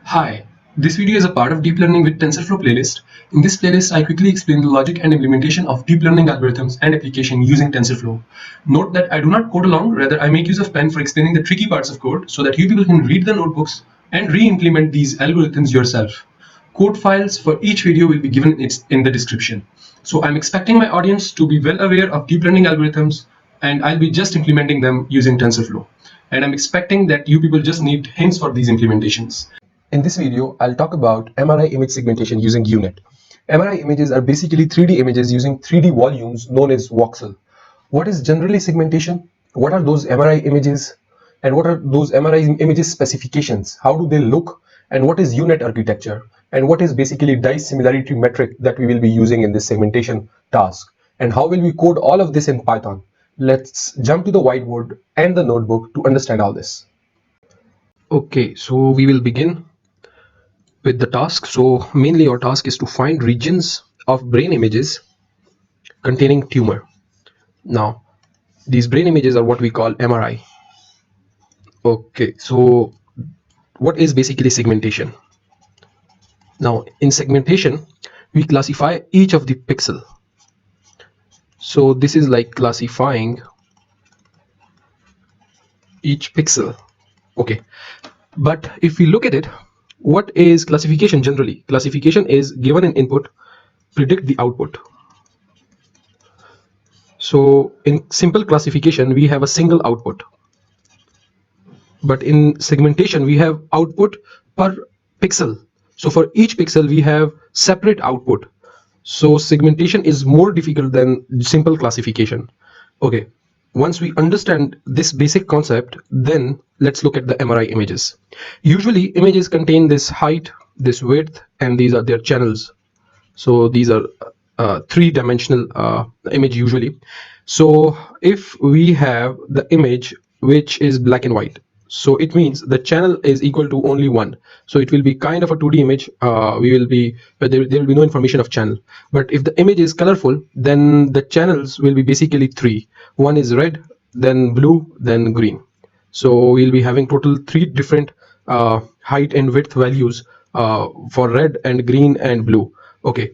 Hi, this video is a part of Deep Learning with Tensorflow playlist. In this playlist, I quickly explain the logic and implementation of deep learning algorithms and application using Tensorflow. Note that I do not code along, rather I make use of pen for explaining the tricky parts of code so that you people can read the notebooks and re-implement these algorithms yourself. Code files for each video will be given in the description. So I'm expecting my audience to be well aware of deep learning algorithms, and I'll be just implementing them using TensorFlow. And I'm expecting that you people just need hints for these implementations. In this video, I'll talk about MRI image segmentation using UNIT. MRI images are basically 3D images using 3D volumes known as voxel. What is generally segmentation? What are those MRI images? And what are those MRI images specifications? How do they look? And what is UNIT architecture? And what is basically dice similarity metric that we will be using in this segmentation task? And how will we code all of this in Python? Let's jump to the whiteboard and the notebook to understand all this. Okay, so we will begin with the task. So mainly our task is to find regions of brain images containing tumor. Now these brain images are what we call MRI. Okay, so what is basically segmentation? Now in segmentation we classify each of the pixel. So this is like classifying each pixel. Okay, but if we look at it, what is classification generally? Classification is given an input, predict the output. So in simple classification we have a single output, but in segmentation we have output per pixel. So for each pixel we have separate output. So segmentation is more difficult than simple classification. Okay, once we understand this basic concept, then let's look at the MRI images. Usually images contain this height, this width, and these are their channels. So these are three-dimensional image usually. So if we have the image which is black and white, so it means the channel is equal to only one. So it will be kind of a 2D image. There will be no information of channel. But if the image is colorful, then the channels will be basically three. One is red, then blue, then green. So we'll be having total three different height and width values for red and green and blue. Okay,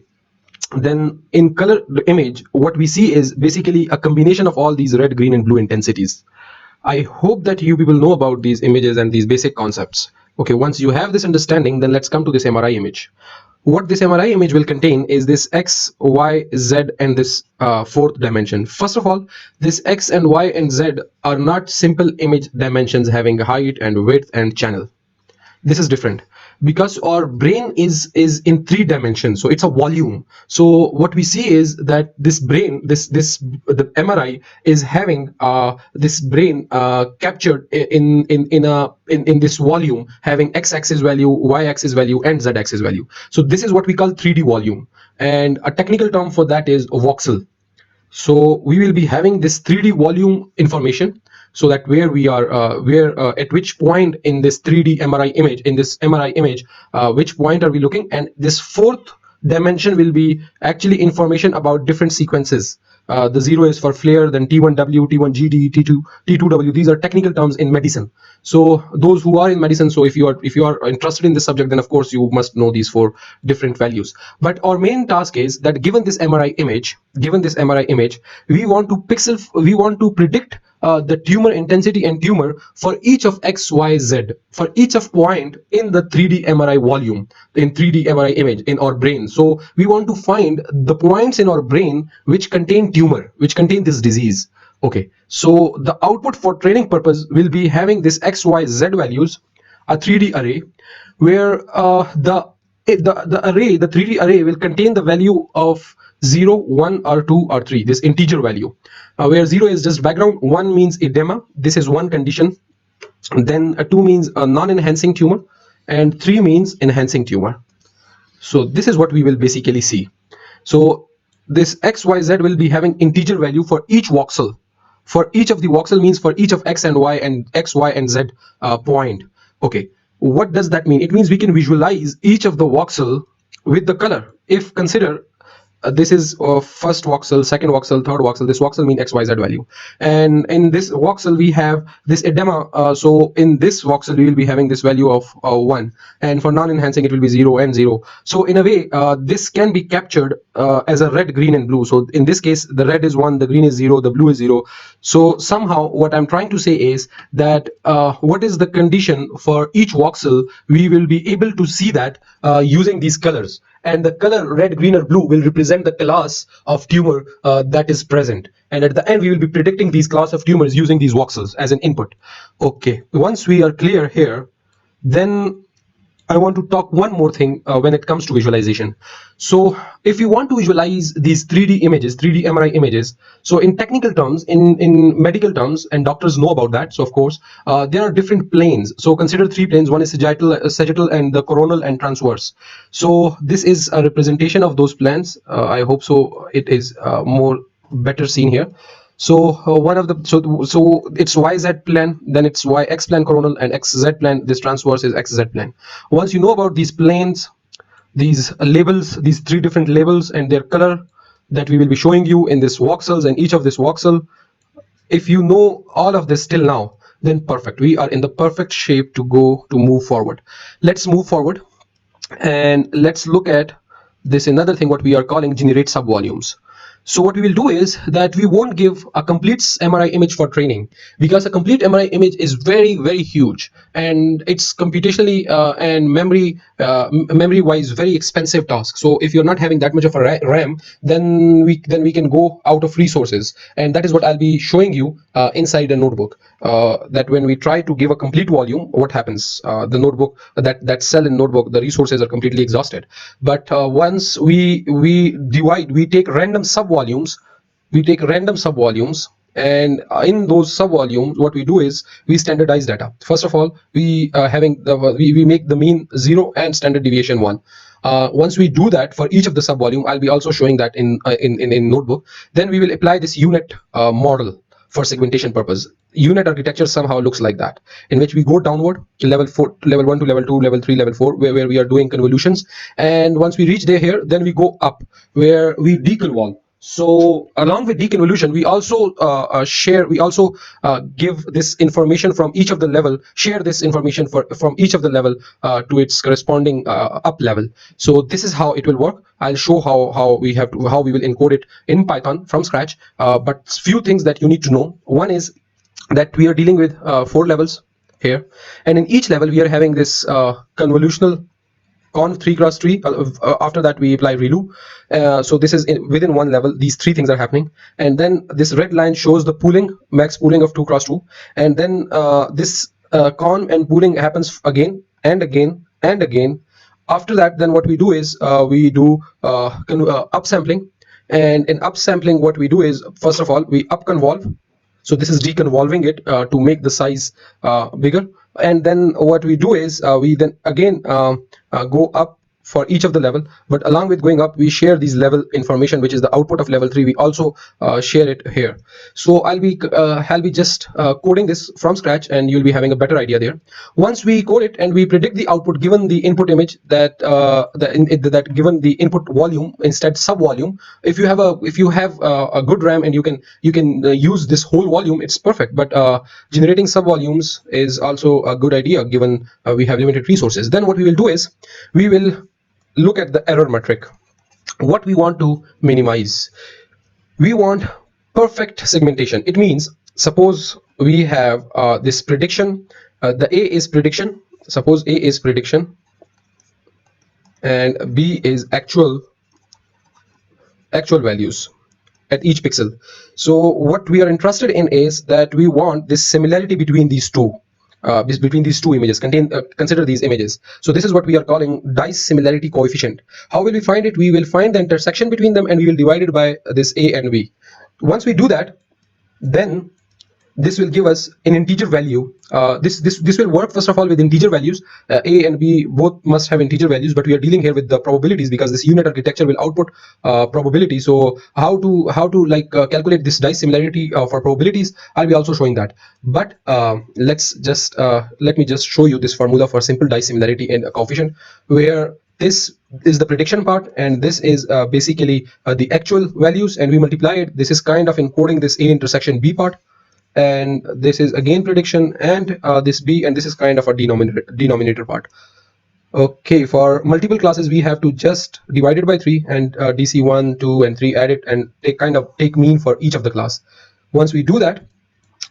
then in color image what we see is basically a combination of all these red, green, and blue intensities. I hope that you people know about these images and these basic concepts. Okay, once you have this understanding, then let's come to this MRI image. What this MRI image will contain is this X, Y, Z, and this fourth dimension. First of all, this X and Y and Z are not simple image dimensions having height and width and channel. This is different because our brain is in three dimensions, so it's a volume. So what we see is that this brain, the MRI is having this brain captured in this volume, having x-axis value, y-axis value, and z-axis value. So this is what we call 3D volume, and a technical term for that is voxel. So we will be having this 3D volume information, so that where we are, at which point in this 3D MRI image, which point are we looking, and this fourth dimension will be actually information about different sequences. The 0 is for flare, then T1W, T1GD, T2W. These are technical terms in medicine. So those who are in medicine, so if you are interested in this subject, then of course you must know these four different values. But our main task is that given this MRI image, we want to predict the tumor intensity and tumor for each of X, Y, Z, for each of point in the 3D MRI volume, in 3D MRI image in our brain. So we want to find the points in our brain which contain tumor, which contain this disease. Okay, so the output for training purpose will be having this X, Y, Z values, a 3D array, where the 3D array will contain the value of 0, 1, or 2, or 3, this integer value, where 0 is just background, 1 means edema, this is one condition, then 2 means a non-enhancing tumor, and 3 means enhancing tumor. So this is what we will basically see. So this X, Y, Z will be having integer value for each voxel. For each of the voxel means for each of X and Y and X, Y, and Z point. Okay, what does that mean? It means we can visualize each of the voxel with the color. If consider this is first voxel, second voxel, third voxel. This voxel mean XYZ value, and in this voxel we have this edema. So in this voxel we will be having this value of 1, and for non-enhancing it will be 0 and 0. So in a way this can be captured as a red, green and blue. So in this case the red is 1, the green is 0, the blue is 0. So somehow what I'm trying to say is that what is the condition for each voxel, we will be able to see that using these colors, and the color red, green or blue will represent the class of tumor that is present, and at the end we will be predicting these class of tumors using these voxels as an input. Okay, once we are clear here, then I want to talk one more thing when it comes to visualization. So if you want to visualize these 3D images, 3D MRI images, so in technical terms, in medical terms, and doctors know about that, so of course, there are different planes. So consider 3 planes. One is sagittal and the coronal and transverse. So this is a representation of those planes. I hope so it is more better seen here. So one of the so it's YZ plan, then it's YX plan coronal, and XZ plan, this transverse is XZ plan. Once you know about these planes, these labels, these 3 different labels and their color that we will be showing you in this voxels, and each of this voxel, if you know all of this till now, then perfect, we are in the perfect shape to move forward. Let's move forward and let's look at this another thing, what we are calling generate subvolumes. So what we will do is that we won't give a complete MRI image for training, because a complete MRI image is very huge, and it's computationally and memory wise very expensive task. So if you're not having that much of a RAM, then we can go out of resources, and that is what I'll be showing you inside a notebook. That when we try to give a complete volume, what happens? The notebook, that cell in notebook, the resources are completely exhausted. But once we divide, we take random subvolumes, and in those subvolumes what we do is we standardize data. First of all, we make the mean 0 and standard deviation 1. Once we do that for each of the subvolume, I'll be also showing that in notebook. Then we will apply this unit model for segmentation purpose. Unit architecture somehow looks like that, in which we go downward to level 4, level 1 to level 2, level 3, level 4, where we are doing convolutions. And once we reach there here, then we go up where we deconvolve. So along with deconvolution, we also give this information from each of the level, share this information from each of the level to its corresponding up level. So this is how it will work. I'll show how we will encode it in Python from scratch. But few things that you need to know. One is that we are dealing with 4 levels here, and in each level we are having this convolutional conv 3 cross 3. After that we apply ReLU. So this is within one level, these 3 things are happening, and then this red line shows the pooling, max pooling of 2 cross 2, and then this con and pooling happens again and again and again. After that, then what we do is we do upsampling, and in upsampling what we do is, first of all, we upconvolve. So this is deconvolving it to make the size bigger, and then what we do is we then again go up for each of the level, but along with going up we share these level information, which is the output of level 3. We also share it here. So I'll be just coding this from scratch, and you'll be having a better idea there. Once we code it and we predict the output given the input image, that given the input volume instead sub volume, if you have a good RAM and you can use this whole volume, it's perfect. But generating sub volumes is also a good idea given we have limited resources. Then what we will do is we will look at the error metric. What we want to minimize, we want perfect segmentation. It means, suppose we have this prediction, the A is prediction, suppose A is prediction and B is actual values at each pixel. So what we are interested in is that we want this similarity between these two images. Consider these images. So this is what we are calling dice similarity coefficient. How will we find it? We will find the intersection between them, and we will divide it by this A and B. Once we do that, then this will give us an integer value. This will work first of all with integer values. A and B both must have integer values, but we are dealing here with the probabilities because this unit architecture will output probability. So how to calculate this dice similarity for probabilities, I'll be also showing that. But let me just show you this formula for simple dice similarity and a coefficient, where this is the prediction part, and this is basically the actual values, and we multiply it. This is kind of encoding this A intersection B part, and this is again prediction, and this B, and this is kind of a denominator part. Okay, for multiple classes we have to just divide it by 3 and DC1, 2 and 3, add it and take mean for each of the class. Once we do that,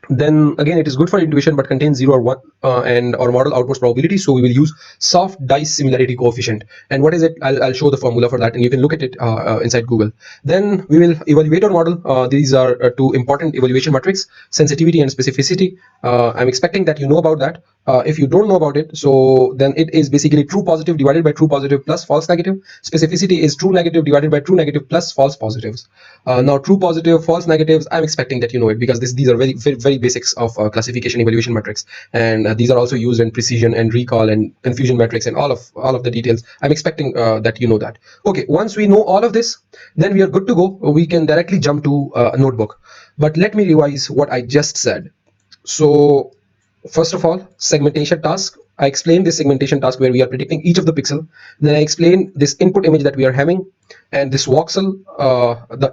then again it is good for intuition but contains 0 or 1 and our model outputs probability, so we will use soft dice similarity coefficient. And what is it? I'll show the formula for that, and you can look at it inside Google. Then we will evaluate our model. These are two important evaluation metrics: sensitivity and specificity. I'm expecting that you know about that. If you don't know about it, so then it is basically true positive divided by true positive plus false negative. Specificity is true negative divided by true negative plus false positives. Now true positive, false negatives, I'm expecting that you know it, because these are very basics of classification evaluation metrics, and these are also used in precision and recall and confusion metrics and all of the details. I'm expecting that you know that. Okay, once we know all of this, then we are good to go. We can directly jump to a notebook. But let me revise what I just said. So first of all, segmentation task. I explained this segmentation task where we are predicting each of the pixel. Then I explain this input image that we are having, and this voxel,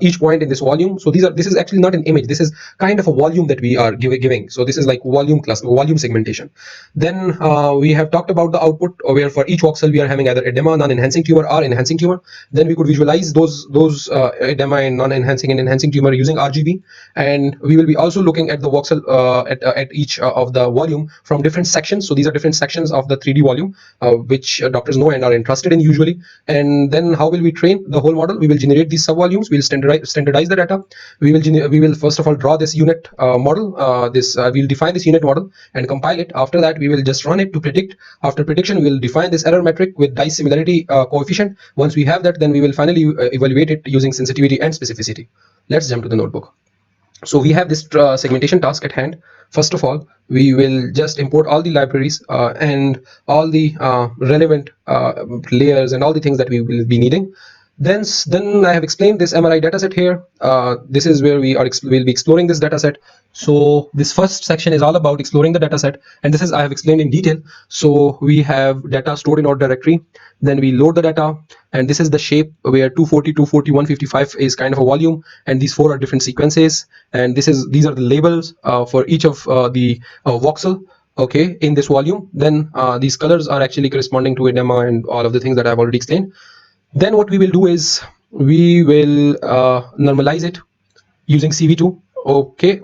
each point in this volume. So this is actually not an image. This is kind of a volume that we are giving. So this is like volume segmentation. Then we have talked about the output, where for each voxel we are having either edema, non-enhancing tumor, or enhancing tumor. Then we could visualize those edema and non-enhancing and enhancing tumor using RGB, and we will be also looking at the voxel at each of the volume from different sections. So these are different sections of the 3D volume, which doctors know and are interested in usually. And then how will we train the whole model? We will generate these subvolumes. We will standardize the data. We will first of all draw this unit model. We'll define this unit model and compile it. After that, we will just run it to predict. After prediction, we will define this error metric with dice similarity coefficient. Once we have that, then we will finally evaluate it using sensitivity and specificity. Let's jump to the notebook. So we have this segmentation task at hand. First of all, we will just import all the libraries and all the relevant layers and all the things that we will be needing. Then I have explained this MRI dataset here. This is where we'll be exploring this dataset. So this first section is all about exploring the dataset, and this is I have explained in detail. So we have data stored in our directory. Then we load the data, and this is the shape where 240, 240, 155 is kind of a volume, and these 4 are different sequences. And these are the labels for each of the voxel. Okay, in this volume. Then these colors are actually corresponding to edema and all of the things that I've already explained. Then what we will do is we will normalize it using CV2. Okay,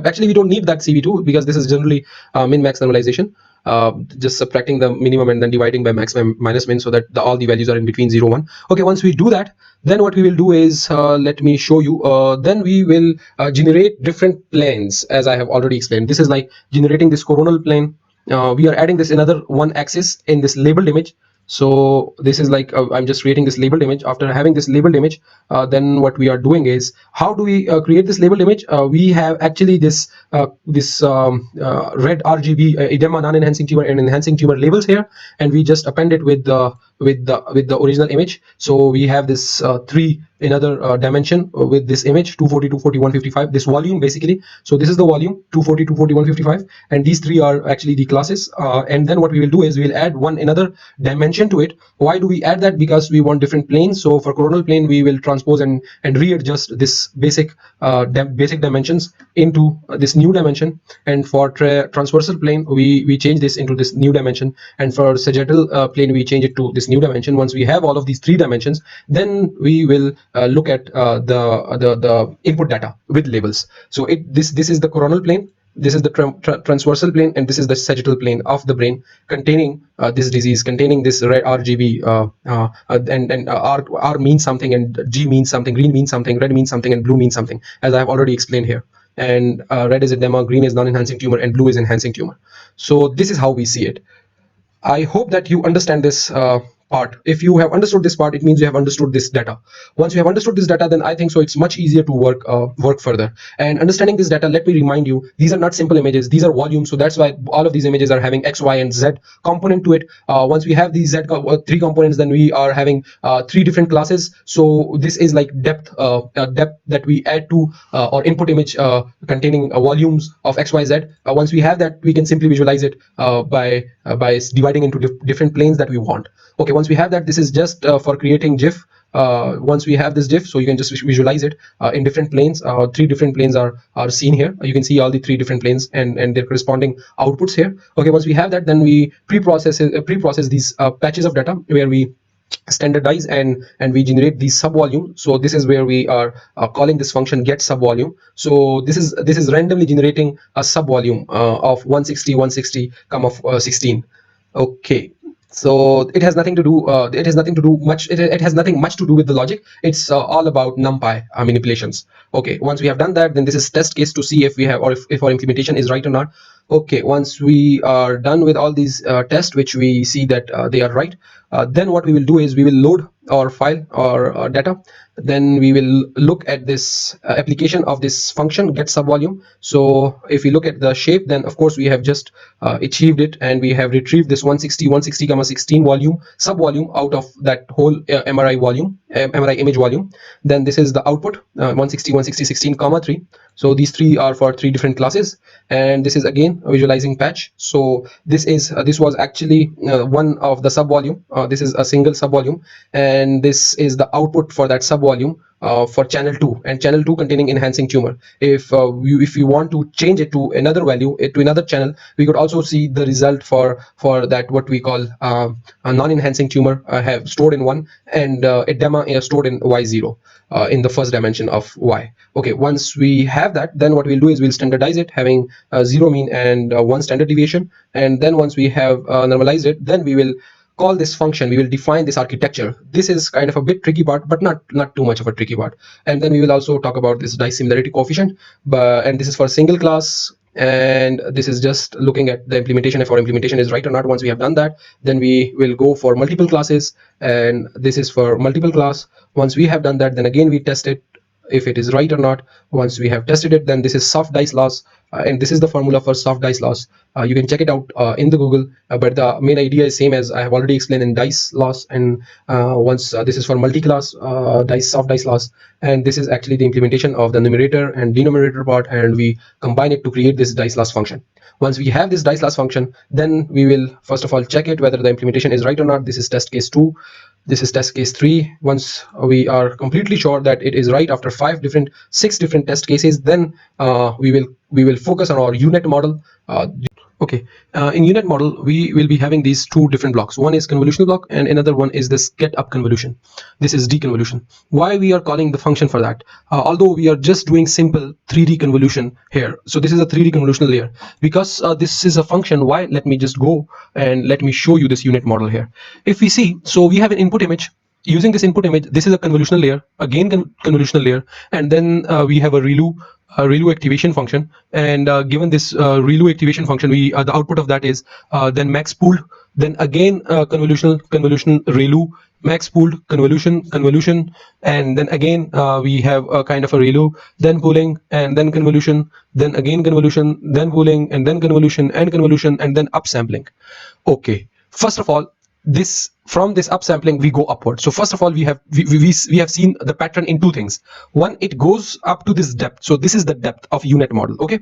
actually we don't need that CV2 because this is generally min-max normalization. Just subtracting the minimum and then dividing by max minus min, so that all the values are in between 0 1. Okay, once we do that, then what we will do is let me show you. Then we will generate different planes, as I have already explained. This is like generating this coronal plane. We are adding this another one axis in this labeled image. So this is like I'm just creating this labeled image. After having this labeled image, then what we are doing is, how do we create this labeled image? We have actually this red RGB edema, non-enhancing tumor and enhancing tumor labels here, and we just append it with the original image. So we have this 3 another dimension with this image 240, 240, 155, this volume basically. So this is the volume 240, 240, 155, and these 3 are actually the classes. And then what we will do is we will add another dimension to it. Why do we add that? Because we want different planes. So for coronal plane, we will transpose and readjust this basic dimensions into this new dimension, and for transversal plane we change this into this new dimension, and for sagittal plane we change it to this new dimension. Once we have all of these 3 dimensions, then we will look at the input data with labels. So this is the coronal plane, this is the transversal plane, and this is the sagittal plane of the brain containing this disease, containing this red RGB, and R means something, and G means something, green means something, red means something, and blue means something, as I have already explained here. And red is edema, green is non-enhancing tumor, and blue is enhancing tumor. So this is how we see it. I hope that you understand this part. If you have understood this part, it means you have understood this data. Once you have understood this data, then I think so it's much easier to work further. And understanding this data, let me remind you, these are not simple images, these are volumes. So that's why all of these images are having X, Y, and Z component to it. Once we have these 3 components, then we are having 3 different classes. So this is like depth that we add to or input image containing volumes of X, Y, Z. Once we have that, we can simply visualize it by dividing into different planes that we want. Okay, once we have that, this is just for creating GIF. Once we have this GIF, so you can just visualize it in different planes. 3 different planes are seen here. You can see all the 3 different planes and their corresponding outputs here. Okay, once we have that, then we pre-process these patches of data where we standardize and we generate the subvolume. So this is where we are calling this function get subvolume. So this is randomly generating a subvolume of 160 comma 16. Okay, so it has nothing to do much. It has nothing much to do with the logic. It's all about numpy manipulations. Okay, once we have done that, then this is test case to see if we have, or if our implementation is right or not. Okay, once we are done with all these tests, which we see that they are right, then what we will do is we will load our file or data. Then we will look at this application of this function get subvolume. So if we look at the shape, then of course we have just achieved it, and we have retrieved this 160 comma 16 volume subvolume out of that whole MRI image volume. Then this is the output, 160 16 comma 3. So these 3 are for 3 different classes, and this is again a visualizing patch. So this was actually one of the subvolume. This is a single subvolume, and this is the output for that subvolume for channel 2, and channel 2 containing enhancing tumor. If you want to change it to another value, to another channel, we could also see the result for that, what we call a non-enhancing tumor have stored in 1, and edema stored in y0 in the first dimension of y. Okay, once we have that, then what we'll do is we'll standardize it having 0 mean and 1 standard deviation. And then once we have normalized it, then we will call this function. We will define this architecture. This is kind of a bit tricky part, but not too much of a tricky part. And then we will also talk about this dissimilarity coefficient, and this is for a single class, and this is just looking at the implementation, if our implementation is right or not. Once we have done that, then we will go for multiple classes, and this is for multiple class. Once we have done that, then again we test it if it is right or not. Once we have tested it, then this is soft dice loss, and this is the formula for soft dice loss. You can check it out in the Google, but the main idea is same as I have already explained in dice loss. And once this is for multi-class soft dice loss, and this is actually the implementation of the numerator and denominator part, and we combine it to create this dice loss function. Once we have this dice loss function, then we will first of all check it whether the implementation is right or not. This is test case 2. This is test case 3. Once we are completely sure that it is right after 6 different test cases, then we will focus on our unit model. Okay, in unit model, we will be having these 2 different blocks. One is convolutional block, and another one is this get up convolution. This is deconvolution. Why we are calling the function for that? Although we are just doing simple 3D convolution here. So this is a 3D convolutional layer. Because this is a function, why? Let me just go and let me show you this unit model here. If we see, so we have an input image. Using this input image, this is a convolutional layer, again convolutional layer, and then we have a ReLU activation function. And given this ReLU activation function, we the output of that is then max pooled, then again convolution ReLU, max pooled, convolution, and then again we have a kind of a ReLU, then pooling, and then convolution, then again convolution, then pooling, and then convolution, and then upsampling. Okay, first of all, from this upsampling we go upward. So first of all, we have seen the pattern in 2 things. One, it goes up to this depth. So this is the depth of unit model. Okay,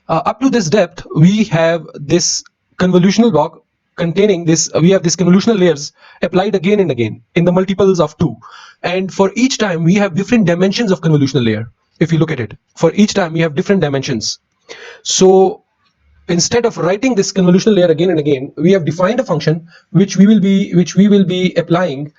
up to this depth we have this convolutional block containing this. We have this convolutional layers applied again and again in the multiples of 2, and for each time we have different dimensions of convolutional layer. If you look at it, for each time we have different dimensions. So instead of writing this convolutional layer again and again, we have defined a function which we will be applying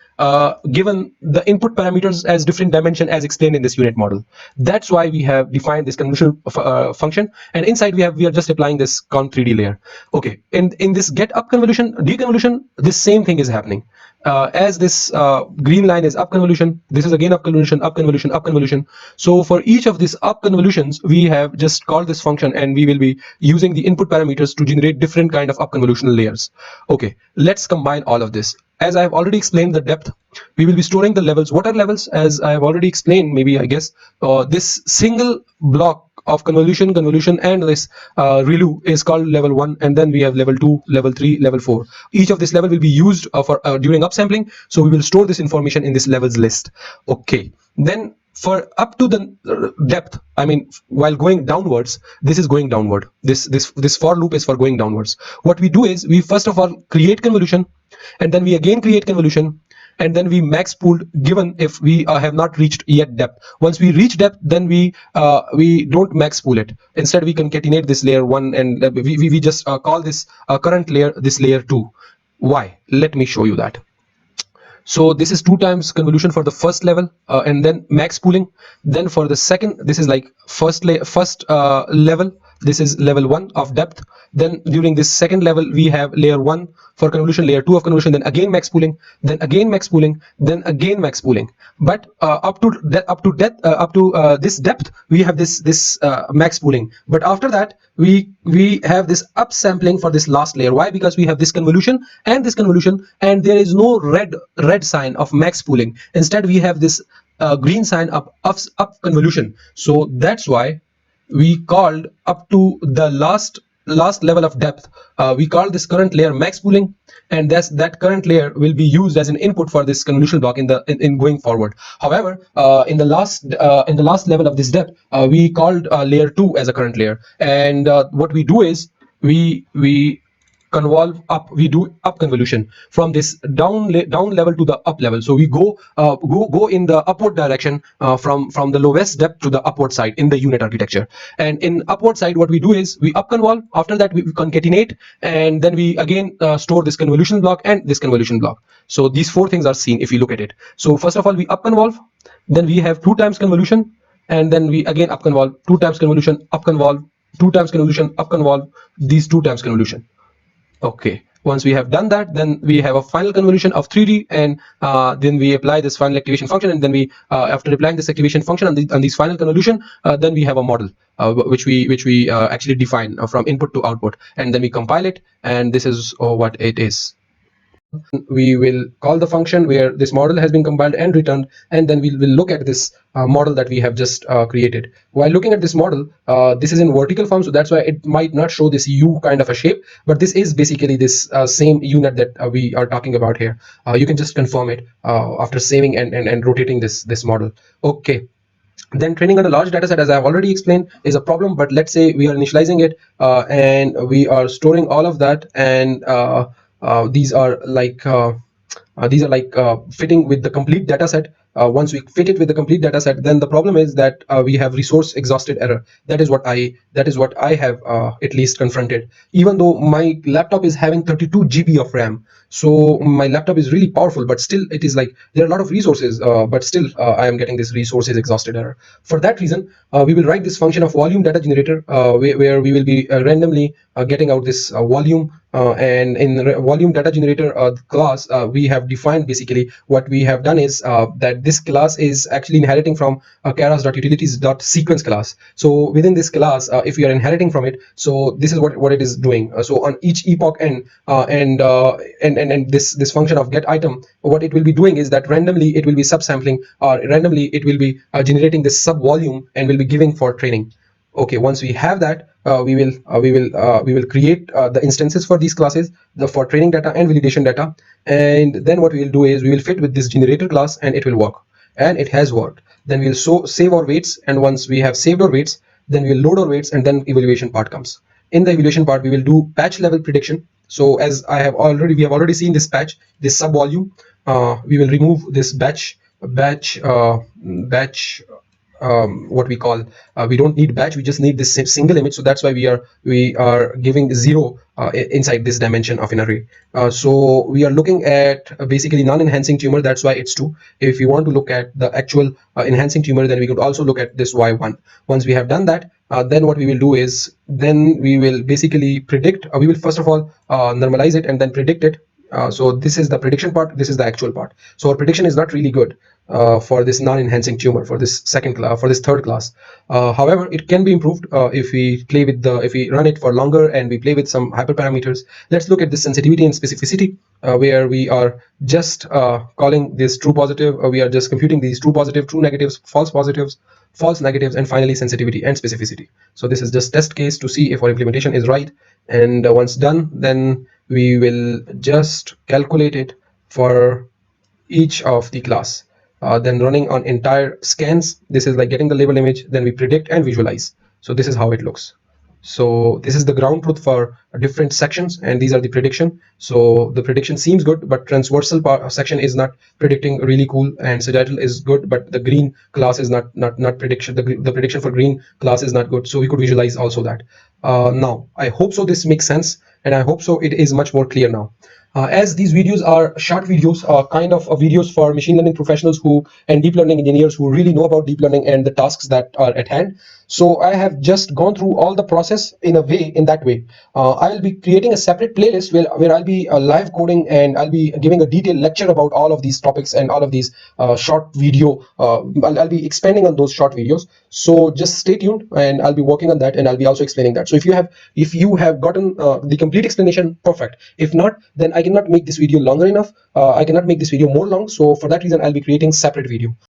given the input parameters as different dimension as explained in this unit model. That's why we have defined this convolutional function, and inside we are just applying this con3D layer. Okay, in this get up convolution, deconvolution, this same thing is happening. As this green line is up convolution, this is again up convolution, up convolution, up convolution. So for each of these up convolutions, we have just called this function, and we will be using the input parameters to generate different kind of up convolutional layers. Okay, let's combine all of this. As I have already explained the depth, we will be storing the levels. What are levels? As I have already explained, maybe I guess this single block of convolution, and this ReLU is called level 1, and then we have level 2, level 3, level 4. Each of this level will be used for during upsampling. So we will store this information in this levels list. Okay, then for up to the depth, I mean while going downwards, this is going downward. This for loop is for going downwards. What we do is we first of all create convolution, and then we again create convolution, and then we max pooled given if we have not reached yet depth. Once we reach depth, then we don't max pool it. Instead we concatenate this layer 1, and we just call this current layer this layer 2. Why? Let me show you that. So this is 2 times convolution for the first level, and then max pooling. Then for the second, this is like first level, this is level 1 of depth. Then during this second level we have layer 1 for convolution, layer 2 of convolution, then again max pooling, then again max pooling, then again max pooling. But up to this depth we have this max pooling. But after that we have this upsampling for this last layer. Why? Because we have this convolution, and and there is no red sign of max pooling. Instead we have this green sign up convolution. So that's why we called up to the last level of depth, we call this current layer max pooling, and that current layer will be used as an input for this convolution block in going forward. However, in the last level of this depth, we called layer 2 as a current layer, and what we do is we convolve up, we do up convolution from this down level to the up level. So we go in the upward direction, from the lowest depth to the upward side in the unit architecture. And in upward side, what we do is we up convolve. After that we concatenate, and then we again store this convolution block and this convolution block. So these 4 things are seen if you look at it. So first of all we up convolve, then we have 2 times convolution, and then we again up convolve, 2 times convolution, up convolve, 2 times convolution, up convolve, these 2 times convolution. Okay, once we have done that, then we have a final convolution of 3D, and then we apply this final activation function, and then we after applying this activation function on these final convolution, then we have a model which we actually define from input to output, and then we compile it, and this is what it is. We will call the function where this model has been compiled and returned, and then we will look at this model that we have just created. While looking at this model, this is in vertical form, so that's why it might not show this U kind of a shape, but this is basically this same unit that we are talking about here. You can just confirm it after saving and rotating this model. Okay. Then training on a large data set, as I've already explained, is a problem. But let's say we are initializing it, and we are storing all of that, and these are like fitting with the complete data set. Once we fit it with the complete data set, then the problem is that we have resource exhausted error. That is what I have at least confronted. Even though my laptop is having 32 GB of RAM, so my laptop is really powerful, but still it is like there are a lot of resources, but still I am getting this resources exhausted error. For that reason, we will write this function of volume data generator, where we will be randomly getting out this volume, and in the volume data generator class, we have defined basically what we have done is that this class is actually inheriting from keras.utilities.sequence class. So within this class, if we are inheriting from it, so this is what it is doing. So on each epoch n, and this function of get item, what it will be doing is that randomly it will be subsampling, or randomly it will be generating this sub volume and will be giving for training. Okay, once we have that, we will create the instances for these classes, for training data and validation data, and then what we will do is we will fit with this generator class, and it will work, and it has worked. Then we'll save our weights, and once we have saved our weights, then we'll load our weights, and then evaluation part comes. In the evaluation part, we will do patch level prediction. So as we have already seen this patch, this sub volume, we will remove this batch what we call, we don't need batch, we just need this single image. So that's why we are giving 0 inside this dimension of an array. So we are looking at basically non-enhancing tumor, that's why it's 2. If you want to look at the actual enhancing tumor, then we could also look at this y1. Once we have done that, then what we will do is then we will basically predict, we will first of all normalize it and then predict it. So this is the prediction part, this is the actual part. So our prediction is not really good for this non-enhancing tumor, for this third class. However, it can be improved if we run it for longer and we play with some hyperparameters. Let's look at the sensitivity and specificity, where we are just calling this true positive. We are just computing these true positive, true negatives, false positives, false negatives, and finally sensitivity and specificity. So this is just test case to see if our implementation is right. And once done, then we will just calculate it for each of the class. then running on entire scans. This is like getting the label image, then we predict and visualize. So this is how it looks. So this is the ground truth for different sections, and these are the prediction. So the prediction seems good, but transversal section is not predicting really cool, and sagittal is good, but the green class is not prediction. The prediction for green class is not good. So we could visualize also that. Now I hope so this makes sense, and I hope so it is much more clear now. As these videos are short videos, kind of videos for machine learning professionals who and deep learning engineers who really know about deep learning and the tasks that are at hand. So I have just gone through all the process in that way. I'll be creating a separate playlist where I'll be live coding, and I'll be giving a detailed lecture about all of these topics and all of these short video. I'll be expanding on those short videos. So just stay tuned, and I'll be working on that, and I'll be also explaining that. So if you have gotten the complete explanation, perfect. If not, then I cannot make this video longer enough. I cannot make this video more long. So for that reason, I'll be creating separate video.